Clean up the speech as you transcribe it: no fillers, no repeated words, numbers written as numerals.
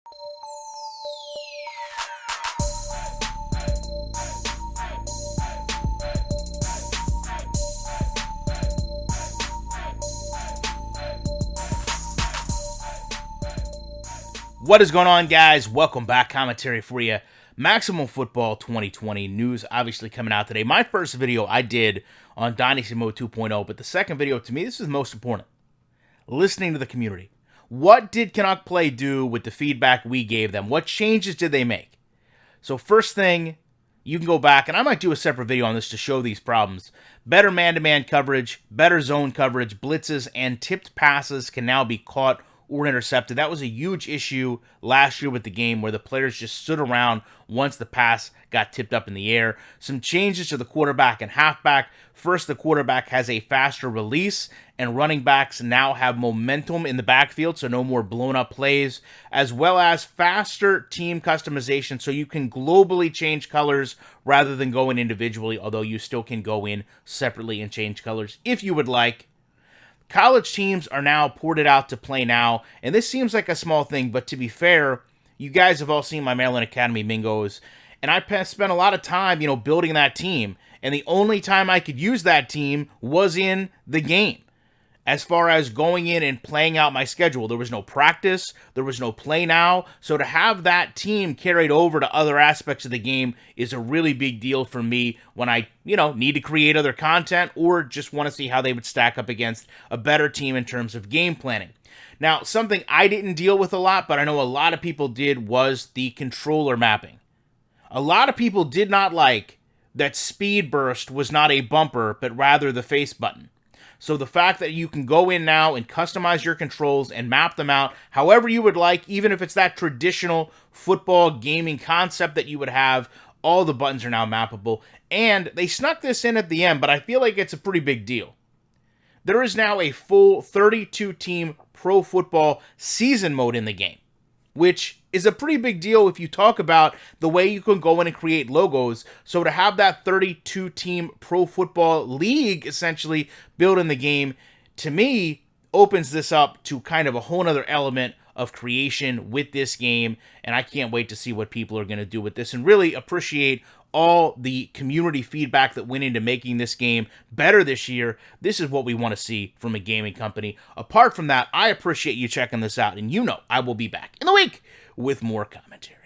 What is going on, guys? Welcome back. Commentary for you. Maximum Football 2020 news obviously coming out today. My first video I did on Dynasty Mode 2.0, but the second video, to me, this is most important. Listening to the community. What did Canuck Play do with the feedback we gave them? What changes did they make? So first thing, you can go back, and I might do a separate video on this to show these problems. Better man-to-man coverage, better zone coverage, blitzes, and tipped passes can now be caught or intercepted. That was a huge issue last year with the game where the players just stood around once the pass got tipped up in the air. Some changes to the quarterback and halfback. First, the quarterback has a faster release, and running backs now have momentum in the backfield, so no more blown up plays, as well as faster team customization, so you can globally change colors rather than going individually, although you still can go in separately and change colors if you would like. College teams are now ported out to Play Now, and this seems like a small thing, but to be fair, you guys have all seen my Maryland Academy Mingos, and I spent a lot of time, building that team, and the only time I could use that team was in the game. As far as going in and playing out my schedule, there was no practice, there was no Play Now, so to have that team carried over to other aspects of the game is a really big deal for me when I, need to create other content or just want to see how they would stack up against a better team in terms of game planning. Now, something I didn't deal with a lot, but I know a lot of people did, was the controller mapping. A lot of people did not like that Speed Burst was not a bumper, but rather the face button. So the fact that you can go in now and customize your controls and map them out however you would like, even if it's that traditional football gaming concept that you would have, all the buttons are now mappable. And they snuck this in at the end, but I feel like it's a pretty big deal. There is now a full 32-team pro football season mode in the game, which is a pretty big deal if you talk about the way you can go in and create logos. So to have that 32-team pro football league essentially built in the game, to me, opens this up to kind of a whole other element of creation with this game, and I can't wait to see what people are going to do with this and really appreciate all the community feedback that went into making this game better this year. This is what we want to see from a gaming company. Apart from that, I appreciate you checking this out, and I will be back in the week with more commentary.